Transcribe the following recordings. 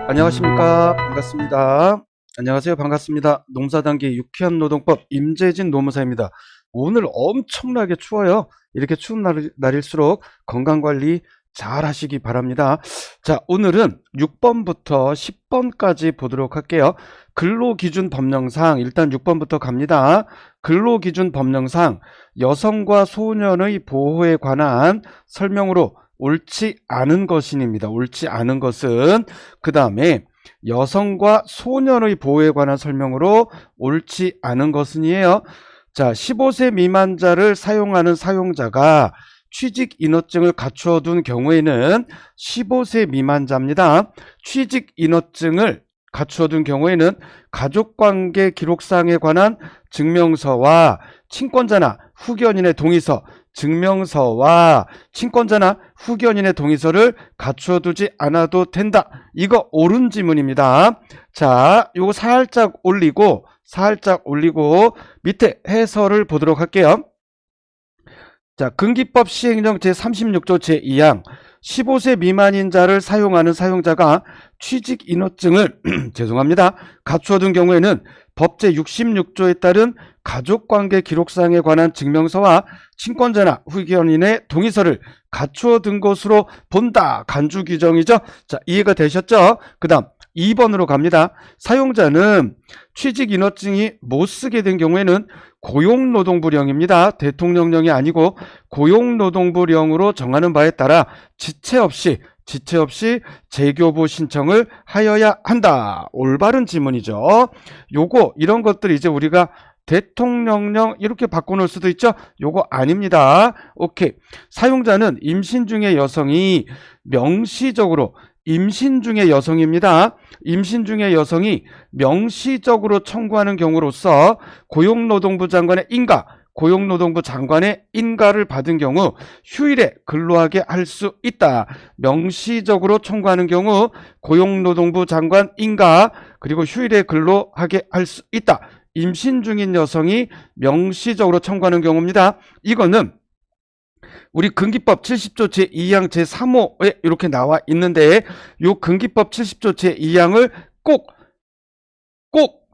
안녕하십니까. 반갑습니다. 안녕하세요. 반갑습니다. 농사단계 유쾌한 노동법 임재진 노무사입니다. 오늘 엄청나게 추워요. 이렇게 추운 날일수록 건강관리 잘 하시기 바랍니다. 자, 오늘은 6번부터 10번까지 보도록 할게요. 근로기준 법령상 일단 6번부터 갑니다. 근로기준 법령상 여성과 소년의 보호에 관한 설명으로 옳지 않은 것인입니다. 옳지 않은 것은 그 다음에 여성과 소년의 보호에 관한 설명으로 옳지 않은 것은이에요. 자, 15세 미만자를 사용하는 사용자가 취직인허증을 갖추어 둔 경우에는 15세 미만자입니다. 취직인허증을 갖추어 둔 경우에는 가족관계 기록상에 관한 증명서와 친권자나 후견인의 동의서, 증명서와 친권자나 후견인의 동의서를 갖추어 두지 않아도 된다. 이거 옳은 지문입니다. 자, 요거 살짝 올리고 밑에 해설을 보도록 할게요. 자, 근기법 시행령 제36조 제2항 15세 미만인 자를 사용하는 사용자가 취직인허증을 죄송합니다. 갖추어 둔 경우에는 법 제66조에 따른 가족관계 기록상에 관한 증명서와 친권자나 후견인의 동의서를 갖추어 둔 것으로 본다. 간주 규정이죠. 자, 이해가 되셨죠? 그 다음 2번으로 갑니다. 사용자는 취직인허증이 못 쓰게 된 경우에는 고용노동부령입니다. 대통령령이 아니고 고용노동부령으로 정하는 바에 따라 지체 없이 재교부 신청을 하여야 한다. 올바른 지문이죠. 요거 이런 것들 이제 우리가 대통령령 이렇게 바꿔놓을 수도 있죠. 요거 아닙니다. 오케이. 사용자는 임신 중의 여성이 명시적으로 임신 중의 여성입니다. 임신 중의 여성이 명시적으로 청구하는 경우로서 고용노동부 장관의 인가를 받은 경우 휴일에 근로하게 할 수 있다. 명시적으로 청구하는 경우 고용노동부 장관 인가 그리고 휴일에 근로하게 할 수 있다. 임신 중인 여성이 명시적으로 청구하는 경우입니다. 이거는 우리 근기법 70조 제2항 제3호에 이렇게 나와 있는데 요 근기법 70조 제2항을 꼭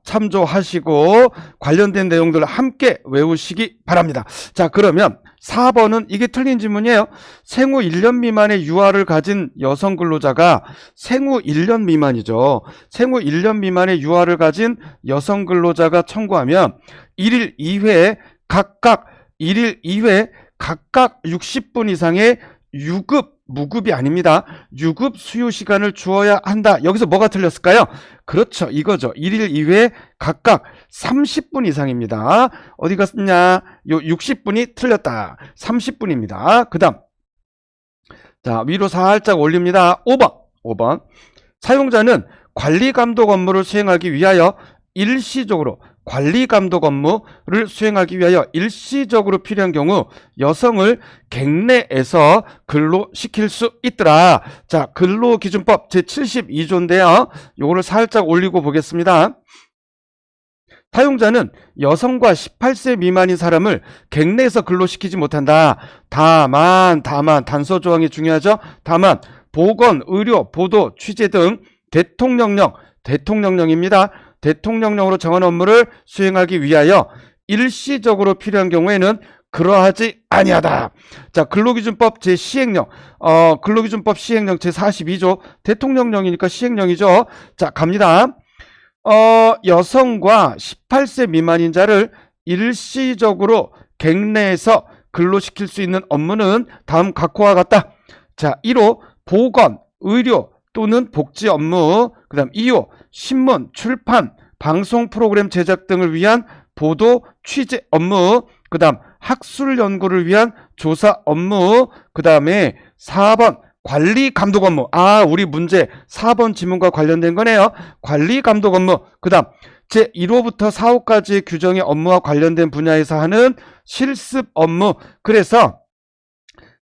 참조하시고 관련된 내용들을 함께 외우시기 바랍니다. 자, 그러면 4번은 이게 틀린 지문이에요. 생후 1년 미만의 유아를 가진 여성 근로자가 생후 1년 미만이죠. 생후 1년 미만의 유아를 가진 여성 근로자가 청구하면 1일 2회 각각 60분 이상의 무급이 아닙니다. 유급 수유 시간을 주어야 한다. 여기서 뭐가 틀렸을까요? 그렇죠. 이거죠. 1일 2회 각각 30분 이상입니다. 어디 갔냐? 요 60분이 틀렸다. 30분입니다. 그 다음. 자, 위로 살짝 올립니다. 5번. 사용자는 관리감독 업무를 수행하기 위하여 일시적으로 일시적으로 필요한 경우 여성을 갱내에서 근로시킬 수 있더라. 자, 근로기준법 제72조인데요. 요거를 살짝 올리고 보겠습니다. 사용자는 여성과 18세 미만인 사람을 갱내에서 근로시키지 못한다. 다만 단서 조항이 중요하죠. 다만 보건, 의료, 보도, 취재 등 대통령령입니다. 대통령령으로 정한 업무를 수행하기 위하여 일시적으로 필요한 경우에는 그러하지 아니하다. 자, 근로기준법 제42조 제42조 대통령령이니까 시행령이죠. 자, 갑니다. 여성과 18세 미만인 자를 일시적으로 갱내에서 근로시킬 수 있는 업무는 다음 각호와 같다. 자, 1호 보건, 의료 또는 복지 업무, 그 다음 2호 신문, 출판, 방송 프로그램 제작 등을 위한 보도, 취재 업무, 그 다음 학술 연구를 위한 조사 업무, 그 다음에 4번 관리 감독 업무. 우리 문제 4번 지문과 관련된 거네요. 관리 감독 업무. 그 다음 제1호부터 4호까지의 규정의 업무와 관련된 분야에서 하는 실습 업무. 그래서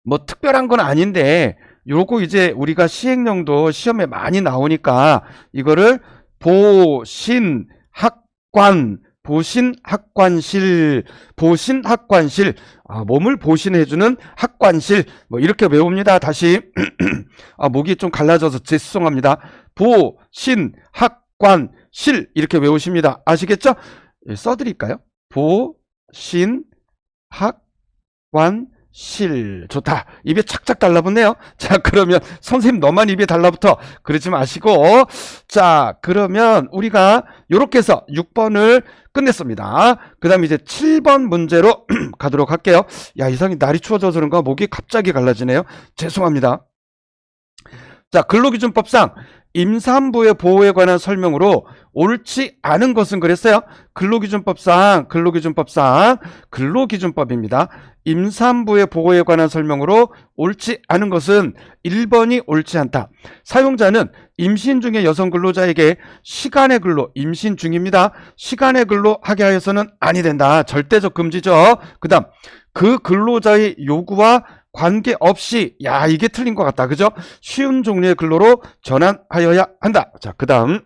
뭐 특별한 건 아닌데 요거 이제 우리가 시행령도 시험에 많이 나오니까 이거를 보신 학관 보신학관실, 보신학관실, 몸을 보신해주는 학관실, 뭐 이렇게 외웁니다. 다시 목이 좀 갈라져서 죄송합니다. 보신학관실 이렇게 외우십니다. 아시겠죠? 써드릴까요? 보신학관실. 좋다. 입에 착착 달라붙네요. 자, 그러면 선생님 너만 입에 달라붙어 그러지 마시고, 자, 그러면 우리가 요렇게 해서 6번을 끝냈습니다. 그 다음에 이제 7번 문제로 가도록 할게요. 야, 이상하게 날이 추워져서 그런가 목이 갑자기 갈라지네요. 죄송합니다. 자, 근로기준법상 임산부의 보호에 관한 설명으로 옳지 않은 것은 그랬어요. 근로기준법입니다. 임산부의 보호에 관한 설명으로 옳지 않은 것은 1번이 옳지 않다. 사용자는 임신 중의 여성 근로자에게 시간의 근로, 임신 중입니다. 시간의 근로 하게 하여서는 아니 된다. 절대적 금지죠. 그 다음, 그 근로자의 요구와 관계없이, 야, 이게 틀린 것 같다. 그죠? 쉬운 종류의 근로로 전환하여야 한다. 자, 그 다음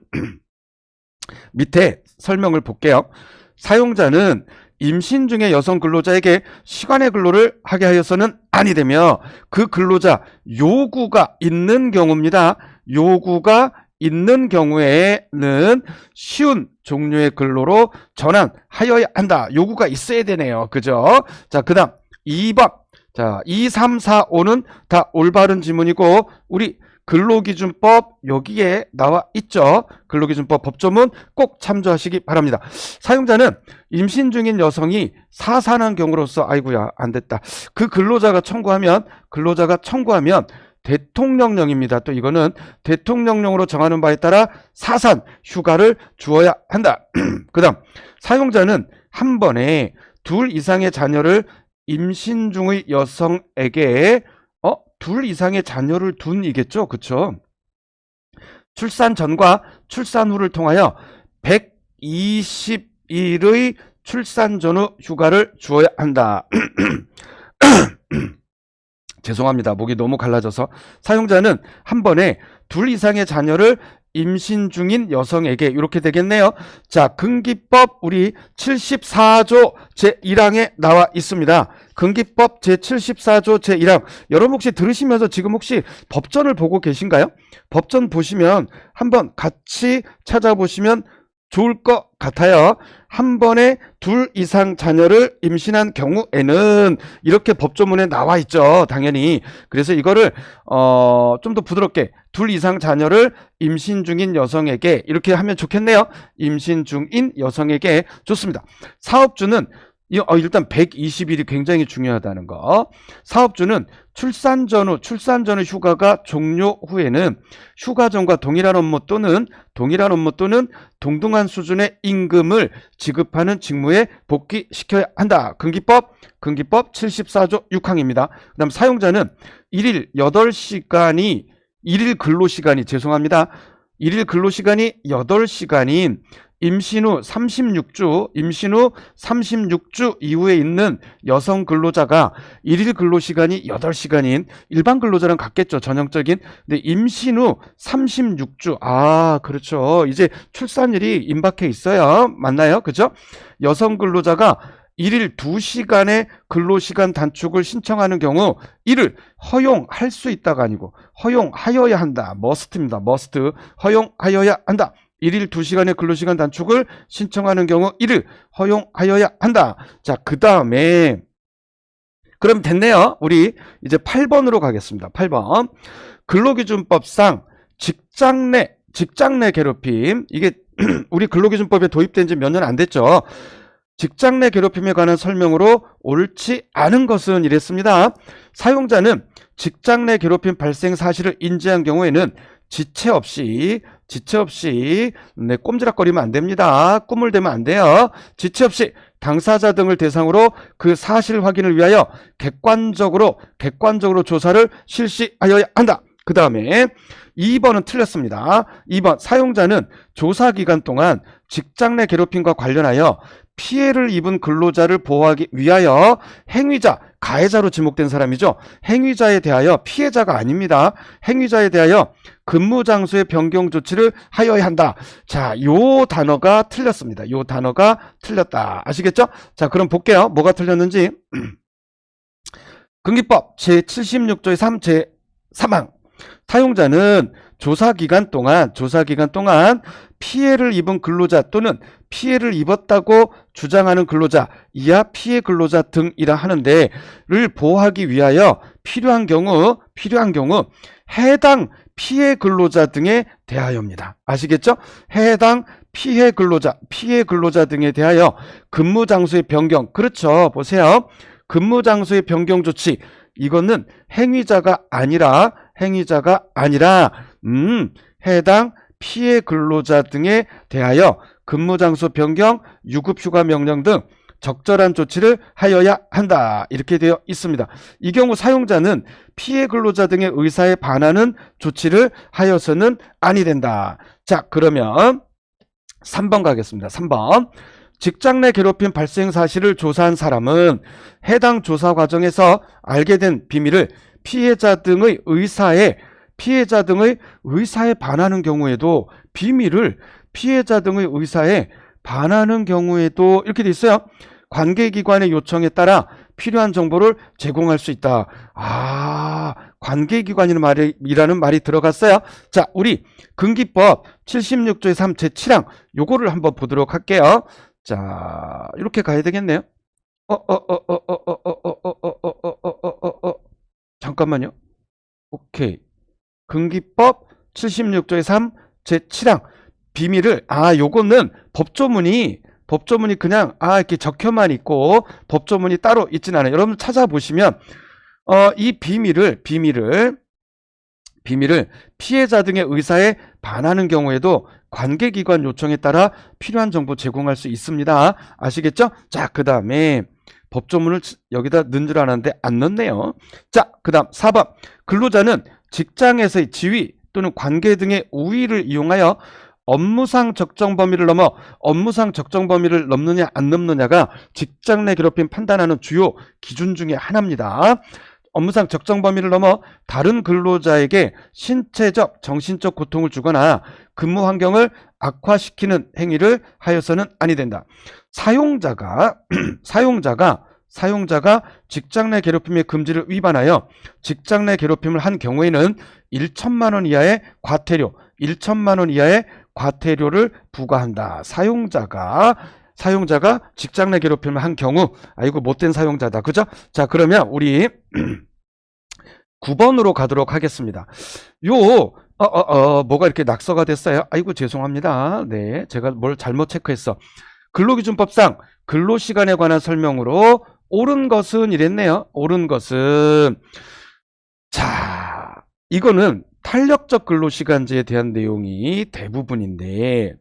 밑에 설명을 볼게요. 사용자는 임신 중의 여성 근로자에게 시간의 근로를 하게 하여서는 아니 되며 그 근로자 요구가 있는 경우입니다. 요구가 있는 경우에는 쉬운 종류의 근로로 전환하여야 한다. 요구가 있어야 되네요. 그죠? 자, 그 다음 2번. 자, 2, 3, 4, 5는 다 올바른 지문이고 우리 근로기준법 여기에 나와 있죠. 근로기준법 법조문 꼭 참조하시기 바랍니다. 사용자는 임신 중인 여성이 사산한 경우로서, 아이고야 안됐다. 그 근로자가 청구하면 대통령령입니다. 또 이거는 대통령령으로 정하는 바에 따라 사산 휴가를 주어야 한다. 그 다음, 사용자는 한 번에 둘 이상의 자녀를 임신 중의 여성에게 둘 이상의 자녀를 둔이겠죠. 그쵸? 출산 전과 출산 후를 통하여 120일의 출산 전후 휴가를 주어야 한다. 죄송합니다. 목이 너무 갈라져서. 사용자는 한 번에 둘 이상의 자녀를 임신 중인 여성에게, 이렇게 되겠네요. 자, 근기법 우리 74조 제1항에 나와 있습니다. 근기법 제74조 제1항. 여러분 혹시 들으시면서 지금 혹시 법전을 보고 계신가요? 법전 보시면 한번 같이 찾아보시면 좋을 것 같아요. 한 번에 둘 이상 자녀를 임신한 경우에는 이렇게 법조문에 나와 있죠. 당연히. 그래서 이거를 좀 더 부드럽게 둘 이상 자녀를 임신 중인 여성에게 이렇게 하면 좋겠네요. 임신 중인 여성에게. 좋습니다. 사업주는 일단 120일이 굉장히 중요하다는 거. 사업주는 출산 전후 휴가가 종료 후에는 휴가 전과 동일한 업무 또는 동등한 수준의 임금을 지급하는 직무에 복귀시켜야 한다. 근기법 74조 6항입니다. 그 다음 사용자는 일일 근로시간이 8시간인 임신 후 36주 이후에 있는 여성 근로자가 일일 근로시간이 8시간인 일반 근로자랑 같겠죠. 전형적인. 근데 임신 후 36주. 그렇죠. 이제 출산일이 임박해 있어요. 맞나요? 그죠? 여성 근로자가 일일 2시간의 근로시간 단축을 신청하는 경우 이를 허용할 수 있다가 아니고 허용하여야 한다. 머스트입니다. 머스트. 허용하여야 한다. 일일 2시간의 근로시간 단축을 신청하는 경우 이를 허용하여야 한다. 자, 그 다음에 그럼 됐네요. 우리 이제 8번으로 가겠습니다. 8번. 근로기준법상 직장 내 괴롭힘. 이게 우리 근로기준법에 도입된 지 몇 년 안 됐죠. 직장 내 괴롭힘에 관한 설명으로 옳지 않은 것은 이랬습니다. 사용자는 직장 내 괴롭힘 발생 사실을 인지한 경우에는 지체 없이 꼼지락거리면 안 됩니다. 꿈을 대면 안 돼요. 지체 없이 당사자 등을 대상으로 그 사실 확인을 위하여 객관적으로 조사를 실시하여야 한다. 그 다음에 2번은 틀렸습니다. 2번, 사용자는 조사 기간 동안 직장 내 괴롭힘과 관련하여 피해를 입은 근로자를 보호하기 위하여 행위자 가해자로 지목된 사람이죠. 행위자에 대하여 피해자가 아닙니다. 행위자에 대하여 근무 장소의 변경 조치를 하여야 한다. 자, 요 단어가 틀렸습니다. 요 단어가 틀렸다. 아시겠죠? 자, 그럼 볼게요. 뭐가 틀렸는지. 근기법 제76조의 3 제3항. 사용자는 조사기간 동안 피해를 입은 근로자 또는 피해를 입었다고 주장하는 근로자, 이하 피해 근로자 등이라 하는데 를 보호하기 위하여 필요한 경우 해당 피해 근로자 등에 대하여입니다. 아시겠죠? 해당 피해 근로자 등에 대하여 근무 장소의 변경. 그렇죠. 보세요. 근무 장소의 변경 조치. 이거는 행위자가 아니라 해당 피해 근로자 등에 대하여 근무장소 변경, 유급휴가 명령 등 적절한 조치를 하여야 한다. 이렇게 되어 있습니다. 이 경우 사용자는 피해 근로자 등의 의사에 반하는 조치를 하여서는 아니 된다. 자, 그러면 3번 가겠습니다. 3번. 직장 내 괴롭힘 발생 사실을 조사한 사람은 해당 조사 과정에서 알게 된 비밀을 피해자 등의 의사에 반하는 경우에도 비밀을 피해자 등의 의사에 반하는 경우에도 이렇게 돼 있어요. 관계기관의 요청에 따라 필요한 정보를 제공할 수 있다. 관계기관이라는 말이 들어갔어요. 자, 우리 근기법 76조의 3 제7항 요거를 한번 보도록 할게요. 자, 이렇게 가야 되겠네요. 잠깐만요. 오케이. 근기법 76조의 3 제7항 비밀을 요거는 법조문이 그냥 이렇게 적혀만 있고 법조문이 따로 있진 않아요. 여러분 찾아보시면 이 비밀을 피해자 등의 의사에 반하는 경우에도 관계기관 요청에 따라 필요한 정보 제공할 수 있습니다. 아시겠죠? 자, 그 다음에 법조문을 여기다 넣은 줄 알았는데 안 넣네요. 자, 그 다음 4번. 근로자는 직장에서의 지위 또는 관계 등의 우위를 이용하여 업무상 적정 범위를 넘느냐 안 넘느냐가 직장 내 괴롭힘 판단하는 주요 기준 중에 하나입니다. 업무상 적정 범위를 넘어 다른 근로자에게 신체적, 정신적 고통을 주거나 근무 환경을 악화시키는 행위를 하여서는 아니 된다. 사용자가 직장 내 괴롭힘의 금지를 위반하여 직장 내 괴롭힘을 한 경우에는 1천만 원 이하의 과태료를 부과한다. 사용자가 직장 내 괴롭힘을 한 경우, 아이고 못된 사용자다. 그죠? 자, 그러면 우리 9번으로 가도록 하겠습니다. 뭐가 이렇게 낙서가 됐어요? 아이고 죄송합니다. 네, 제가 뭘 잘못 체크했어. 근로기준법상 근로시간에 관한 설명으로 옳은 것은 이랬네요. 옳은 것은, 자, 이거는 탄력적 근로시간제에 대한 내용이 대부분인데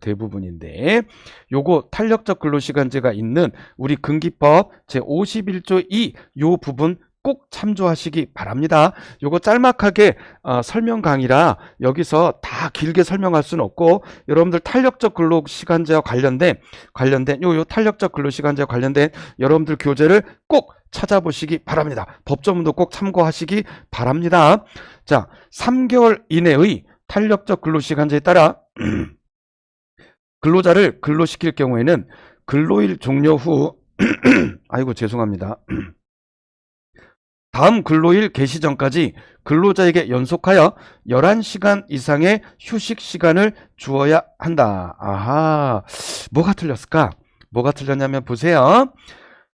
요거 탄력적 근로시간제가 있는 우리 근기법 제51조 2 요 부분 꼭 참조하시기 바랍니다. 요거 짤막하게 설명 강의라 여기서 다 길게 설명할 수는 없고, 여러분들 탄력적 근로시간제와 관련된 요 탄력적 근로시간제와 관련된 여러분들 교재를 꼭 찾아보시기 바랍니다. 법조문도 꼭 참고하시기 바랍니다. 자, 3개월 이내의 탄력적 근로시간제에 따라 근로자를 근로시킬 경우에는 근로일 종료 후 아이고 죄송합니다. 다음 근로일 개시 전까지 근로자에게 연속하여 11시간 이상의 휴식 시간을 주어야 한다. 아하, 뭐가 틀렸을까? 뭐가 틀렸냐면 보세요.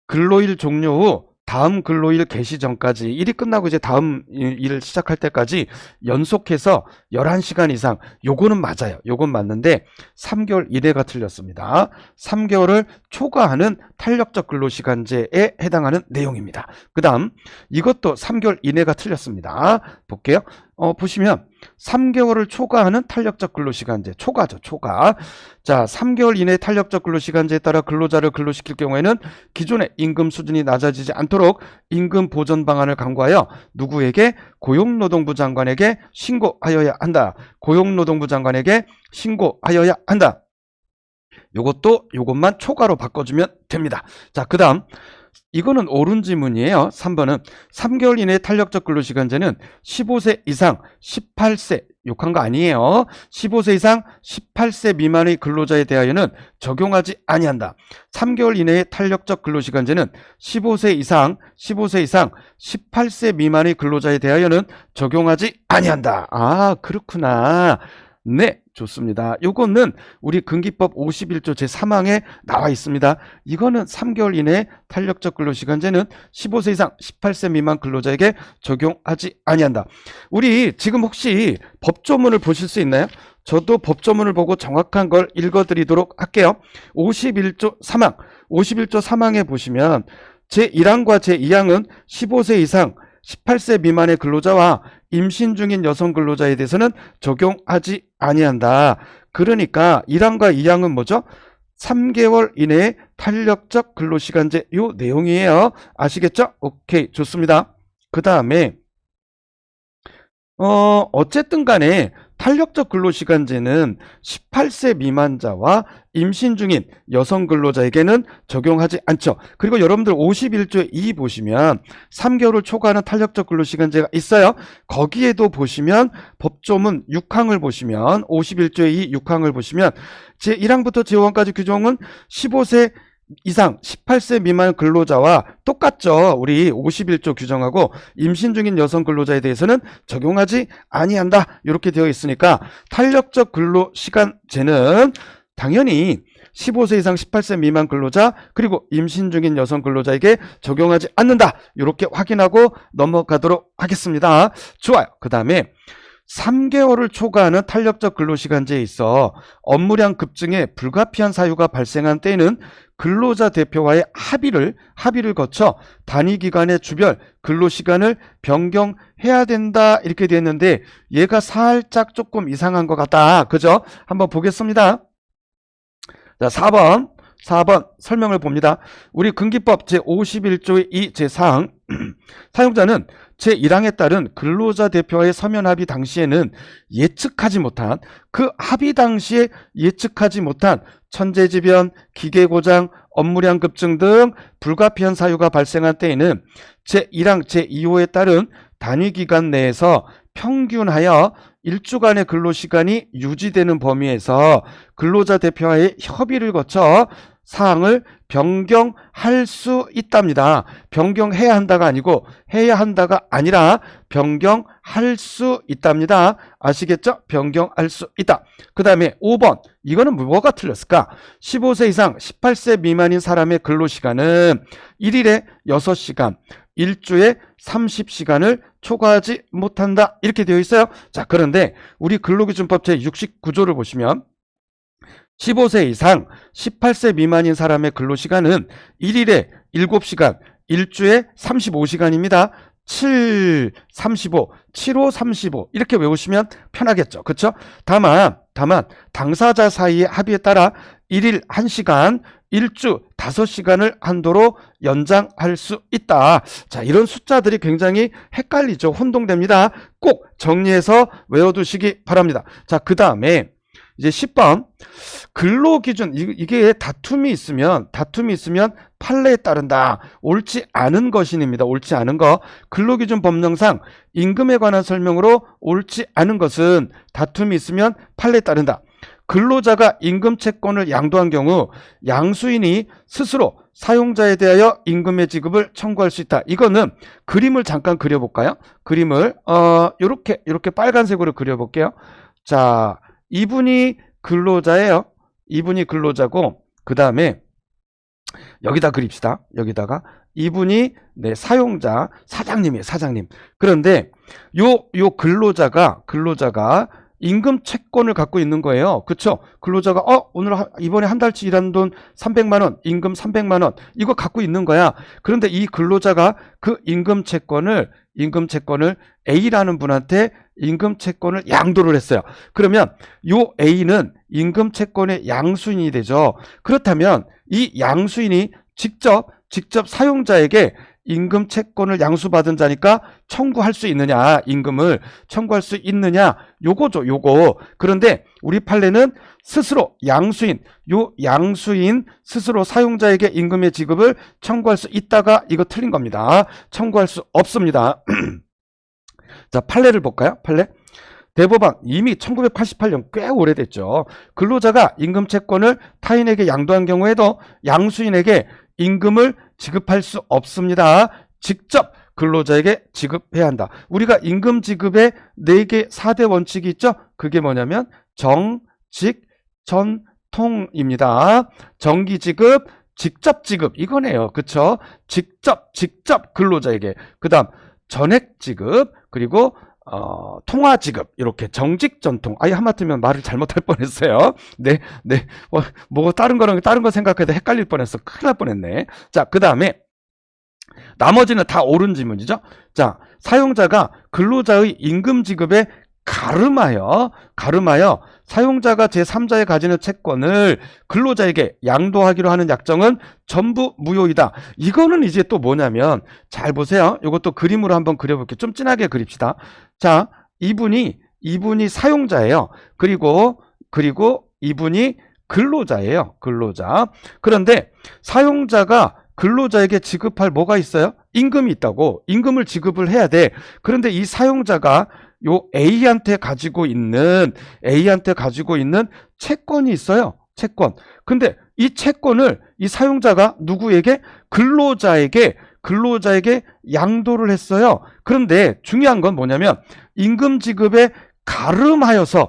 근로일 종료 후 다음 근로일 개시 전까지, 일이 끝나고 이제 다음 일을 시작할 때까지 연속해서 11시간 이상, 요거는 맞아요. 요건 맞는데 3개월 이내가 틀렸습니다. 3개월을 초과하는 탄력적 근로시간제에 해당하는 내용입니다. 그 다음 이것도 3개월 이내가 틀렸습니다. 볼게요. 보시면 3개월을 초과하는 탄력적 근로시간제, 초과죠, 초과. 자, 3개월 이내 탄력적 근로시간제에 따라 근로자를 근로시킬 경우에는 기존의 임금 수준이 낮아지지 않도록 임금 보전 방안을 강구하여 누구에게? 고용노동부 장관에게 신고하여야 한다. 고용노동부 장관에게 신고하여야 한다. 요것만 초과로 바꿔주면 됩니다. 자, 그 다음 이거는 옳은 지문이에요. 3번은 3개월 이내의 탄력적 근로시간제는 15세 이상 18세 욕한 거 아니에요. 15세 이상 18세 미만의 근로자에 대하여는 적용하지 아니한다. 3개월 이내의 탄력적 근로시간제는 15세 이상 18세 미만의 근로자에 대하여는 적용하지 아니한다. 아, 그렇구나. 네, 좋습니다. 요거는 우리 근기법 51조 제3항에 나와 있습니다. 이거는 3개월 이내 탄력적 근로시간제는 15세 이상 18세 미만 근로자에게 적용하지 아니한다. 우리 지금 혹시 법조문을 보실 수 있나요? 저도 법조문을 보고 정확한 걸 읽어드리도록 할게요. 51조 3항에 보시면 제1항과 제2항은 15세 이상 18세 미만의 근로자와 임신 중인 여성 근로자에 대해서는 적용하지 아니한다. 그러니까 1항과 2항은 뭐죠? 3개월 이내의 탄력적 근로시간제 요 내용이에요. 아시겠죠? 오케이, 좋습니다. 그 다음에 어쨌든 간에 탄력적 근로시간제는 18세 미만자와 임신 중인 여성 근로자에게는 적용하지 않죠. 그리고 여러분들 51조에 2 보시면 3개월을 초과하는 탄력적 근로시간제가 있어요. 거기에도 보시면 법조문 6항을 보시면 51조에 2 6항을 보시면 제1항부터 제5항까지 규정은 15세 이상 18세 미만 근로자와 똑같죠. 우리 51조 규정하고 임신 중인 여성 근로자에 대해서는 적용하지 아니한다. 이렇게 되어 있으니까 탄력적 근로시간제는 당연히 15세 이상 18세 미만 근로자 그리고 임신 중인 여성 근로자에게 적용하지 않는다. 이렇게 확인하고 넘어가도록 하겠습니다. 좋아요. 그 다음에 3개월을 초과하는 탄력적 근로시간제에 있어 업무량 급증에 불가피한 사유가 발생한 때에는 근로자 대표와의 합의를 거쳐 단위기간의 주별 근로시간을 변경해야 된다. 이렇게 되어 있는데 얘가 살짝 조금 이상한 것 같다. 그죠? 한번 보겠습니다. 자, 4번 설명을 봅니다. 우리 근기법 제51조의 2 제4항 사용자는 제1항에 따른 근로자 대표와의 서면 합의 당시에는 예측하지 못한 그 합의 당시에 예측하지 못한 천재지변, 기계고장, 업무량 급증 등 불가피한 사유가 발생한 때에는 제1항 제2호에 따른 단위기간 내에서 평균하여 1주간의 근로시간이 유지되는 범위에서 근로자 대표와의 협의를 거쳐 사항을 변경할 수 있답니다. 변경해야 한다가 아니고 해야 한다가 아니라 변경할 수 있답니다. 아시겠죠? 변경할 수 있다. 그 다음에 5번 이거는 뭐가 틀렸을까? 15세 이상 18세 미만인 사람의 근로시간은 1일에 6시간 1주에 30시간을 초과하지 못한다. 이렇게 되어 있어요. 자, 그런데 우리 근로기준법 제69조를 보시면 15세 이상 18세 미만인 사람의 근로시간은 1일에 7시간 1주에 35시간입니다. 7, 35, 75, 35 이렇게 외우시면 편하겠죠. 그렇죠? 다만 당사자 사이의 합의에 따라 1일 1시간 1주 5시간을 한도로 연장할 수 있다. 자, 이런 숫자들이 굉장히 헷갈리죠. 혼동됩니다. 꼭 정리해서 외워두시기 바랍니다. 자, 그 다음에 이제 10번 근로기준 이게 다툼이 있으면 판례에 따른다. 옳지 않은 것입니다. 옳지 않은 거. 근로기준 법령상 임금에 관한 설명으로 옳지 않은 것은 다툼이 있으면 판례에 따른다. 근로자가 임금 채권을 양도한 경우 양수인이 스스로 사용자에 대하여 임금의 지급을 청구할 수 있다. 이거는 그림을 잠깐 그려볼까요? 그림을 요렇게 빨간색으로 그려볼게요. 자, 이분이 근로자예요. 이분이 근로자고 그 다음에 여기다 그립시다. 여기다가 이분이 사용자 사장님이에요. 사장님. 그런데 요 근로자가 임금 채권을 갖고 있는 거예요. 그쵸? 근로자가 이번에 한 달치 일한 돈 300만 원, 임금 300만 원 이거 갖고 있는 거야. 그런데 이 근로자가 그 임금 채권을 A라는 분한테 임금 채권을 양도를 했어요. 그러면 요 A는 임금 채권의 양수인이 되죠. 그렇다면 이 양수인이 직접 사용자에게 임금 채권을 양수받은 자니까 청구할 수 있느냐, 임금을 청구할 수 있느냐, 요거죠, 요거. 그런데 우리 판례는 스스로 양수인, 요 양수인 스스로 사용자에게 임금의 지급을 청구할 수 있다가 이거 틀린 겁니다. 청구할 수 없습니다. 자, 판례를 볼까요? 판례. 대법원 이미 1988년 꽤 오래됐죠. 근로자가 임금 채권을 타인에게 양도한 경우에도 양수인에게 임금을 지급할 수 없습니다. 직접 근로자에게 지급해야 한다. 우리가 임금 지급의 4개 4대 원칙이 있죠. 그게 뭐냐면 정, 직, 전, 통입니다. 정기 지급, 직접 지급 이거네요. 그쵸? 직접 근로자에게. 그 다음 전액 지급, 그리고 통화 지급, 이렇게 정직 전통. 아예 하마터면 말을 잘못할 뻔했어요. 네. 뭐 다른 거 생각해도 헷갈릴 뻔했어. 큰일 날 뻔했네. 자, 그 다음에 나머지는 다 옳은 질문이죠. 자, 사용자가 근로자의 임금 지급에 가름하여 사용자가 제3자에 가지는 채권을 근로자에게 양도하기로 하는 약정은 전부 무효이다. 이거는 이제 또 뭐냐면, 잘 보세요. 이것도 그림으로 한번 그려볼게요. 좀 진하게 그립시다. 자, 이분이 사용자예요. 그리고 이분이 근로자예요. 근로자. 그런데 사용자가 근로자에게 지급할 뭐가 있어요? 임금이 있다고. 임금을 지급을 해야 돼. 그런데 이 사용자가 요 A한테 가지고 있는 채권이 있어요. 채권. 근데 이 채권을 이 사용자가 누구에게? 근로자에게 양도를 했어요. 그런데 중요한 건 뭐냐면 임금 지급에 가름하여서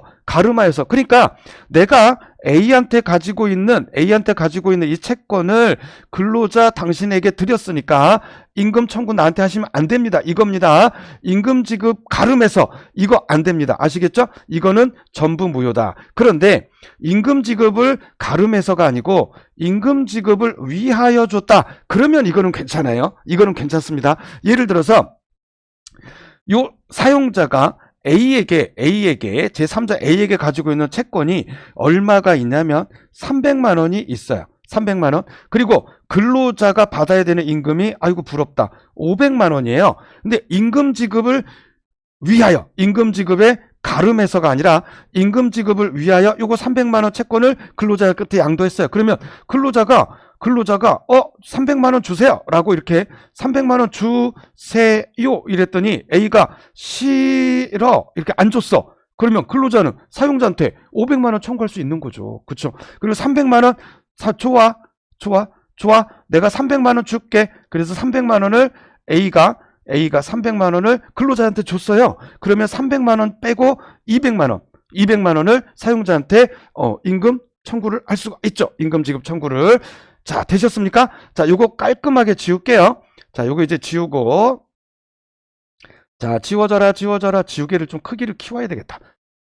그러니까 내가 A한테 가지고 있는 이 채권을 근로자 당신에게 드렸으니까 임금 청구 나한테 하시면 안 됩니다. 이겁니다. 임금 지급 가름해서 이거 안 됩니다. 아시겠죠? 이거는 전부 무효다. 그런데 임금 지급을 가름해서가 아니고 임금 지급을 위하여 줬다. 그러면 이거는 괜찮아요. 이거는 괜찮습니다. 예를 들어서 요 사용자가 A에게 제3자 A에게 가지고 있는 채권이 얼마가 있냐면 300만 원이 있어요. 300만 원. 그리고 근로자가 받아야 되는 임금이 아이고 부럽다. 500만 원이에요. 근데 임금 지급을 위하여, 임금 지급에 가름해서가 아니라 임금 지급을 위하여 요거 300만 원 채권을 근로자 끝에 양도했어요. 그러면 근로자가 300만 원 주세요 라고 이렇게 300만 원 주세요 이랬더니 A가 싫어 이렇게 안 줬어. 그러면 근로자는 사용자한테 500만 원 청구할 수 있는 거죠. 그쵸? 그리고 300만 원 좋아 내가 300만 원 줄게. 그래서 300만 원을 A가 300만 원을 근로자한테 줬어요. 그러면 300만 원 빼고 200만 원을 사용자한테 임금 청구를 할 수가 있죠. 임금 지급 청구를. 자, 되셨습니까? 자, 요거 깔끔하게 지울게요. 자, 요거 이제 지우고. 자, 지워져라. 지우개를 좀 크기를 키워야 되겠다.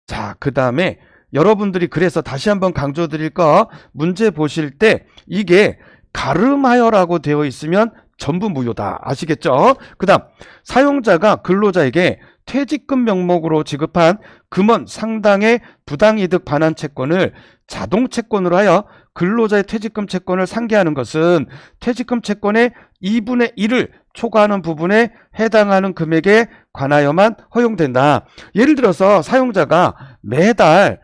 자, 그 다음에 여러분들이 그래서 다시 한번 강조드릴 거, 문제 보실 때 이게 가름하여라고 되어 있으면 전부 무효다. 아시겠죠? 그 다음 사용자가 근로자에게 퇴직금 명목으로 지급한 금원 상당의 부당이득 반환 채권을 자동채권으로 하여 근로자의 퇴직금 채권을 상계하는 것은 퇴직금 채권의 2분의 1을 초과하는 부분에 해당하는 금액에 관하여만 허용된다. 예를 들어서 사용자가 매달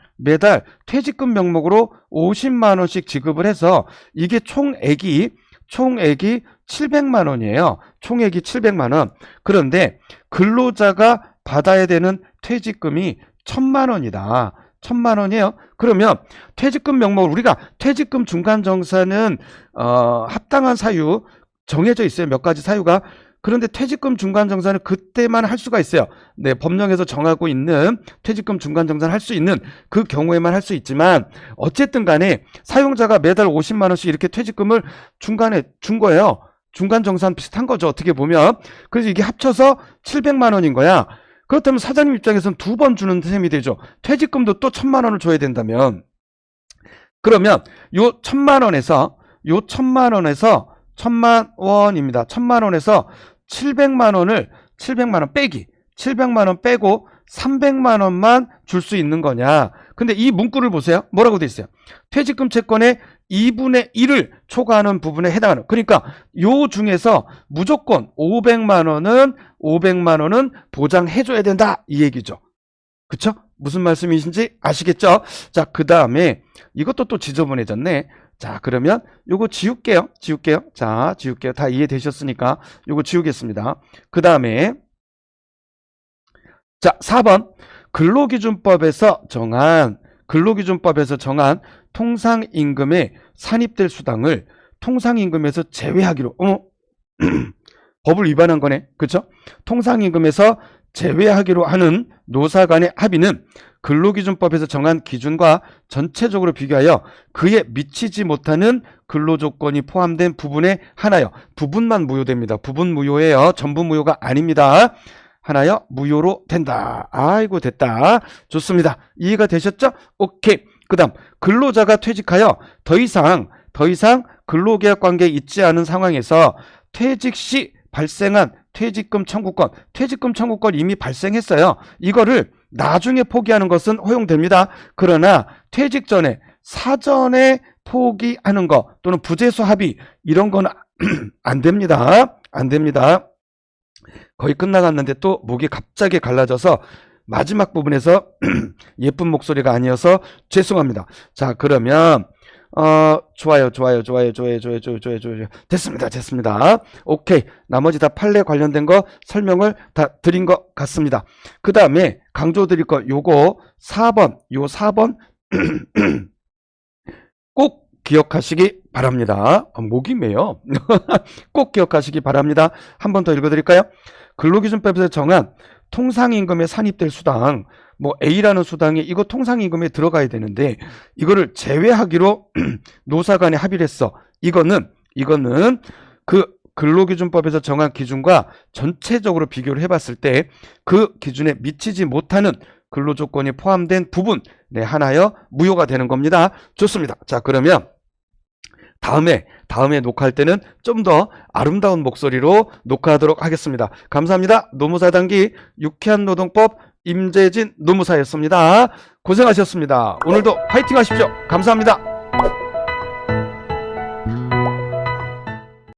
퇴직금 명목으로 50만 원씩 지급을 해서 이게 총액이 700만 원이에요. 총액이 700만 원. 그런데 근로자가 받아야 되는 퇴직금이 1000만 원이다. 1000만 원이에요. 그러면 퇴직금 명목을 우리가 퇴직금 중간정산은 합당한 사유 정해져 있어요. 몇 가지 사유가. 그런데 퇴직금 중간정산은 그때만 할 수가 있어요. 네, 법령에서 정하고 있는 퇴직금 중간정산 할 수 있는 그 경우에만 할 수 있지만 어쨌든 간에 사용자가 매달 50만 원씩 이렇게 퇴직금을 중간에 준 거예요. 중간정산 비슷한 거죠. 어떻게 보면. 그래서 이게 합쳐서 700만 원인 거야. 그렇다면 사장님 입장에서는 2번 주는 셈이 되죠. 퇴직금도 또 1000만 원을 줘야 된다면. 그러면 요 1000만 원에서 1000만 원입니다. 1000만 원에서 700만 원 빼고 300만 원만 줄 수 있는 거냐. 근데 이 문구를 보세요. 뭐라고 돼 있어요? 퇴직금 채권의 2분의 1을 초과하는 부분에 해당하는. 그러니까 요 중에서 무조건 500만 원은 보장해줘야 된다. 이 얘기죠. 그쵸? 무슨 말씀이신지 아시겠죠? 자, 그 다음에 이것도 또 지저분해졌네. 자, 그러면 요거 지울게요. 자, 지울게요. 다 이해되셨으니까 요거 지우겠습니다. 그 다음에 자, 4번 근로기준법에서 정한 통상임금에 산입될 수당을 통상임금에서 제외하기로. 법을 위반한 거네. 그쵸? 통상임금에서 제외하기로 하는 노사 간의 합의는 근로기준법에서 정한 기준과 전체적으로 비교하여 그에 미치지 못하는 근로조건이 포함된 부분에 한하여. 부분만 무효됩니다. 부분 무효예요. 전부 무효가 아닙니다. 하나여 무효로 된다. 아이고, 됐다. 좋습니다. 이해가 되셨죠? 오케이. 그 다음 근로자가 퇴직하여 더 이상 근로계약 관계에 있지 않은 상황에서 퇴직 시 발생한 퇴직금 청구권 이미 발생했어요. 이거를 나중에 포기하는 것은 허용됩니다. 그러나 퇴직 전에 사전에 포기하는 거 또는 부재수 합의 이런 건 안 됩니다. 안 됩니다. 거의 끝나갔는데 또 목이 갑자기 갈라져서 마지막 부분에서 예쁜 목소리가 아니어서 죄송합니다. 자, 그러면 좋아요. 됐습니다. 오케이. 나머지 다 판례 관련된 거 설명을 다 드린 것 같습니다. 그 다음에 강조드릴 거 요거 4번 꼭 기억하시기 바랍니다. 목이 메요. 꼭 기억하시기 바랍니다. 한 번 더 읽어드릴까요? 근로기준법에서 정한 통상임금에 산입될 수당, 뭐 A라는 수당이 이거 통상임금에 들어가야 되는데 이거를 제외하기로 노사 간에 합의를 했어. 이거는 그 근로기준법에서 정한 기준과 전체적으로 비교를 해봤을 때 그 기준에 미치지 못하는 근로조건이 포함된 부분 네, 하나여 무효가 되는 겁니다. 좋습니다. 자, 그러면 다음에 녹화할 때는 좀 더 아름다운 목소리로 녹화하도록 하겠습니다. 감사합니다. 노무사단기 유쾌한 노동법 임재진 노무사였습니다. 고생하셨습니다. 오늘도 화이팅 하십시오. 감사합니다.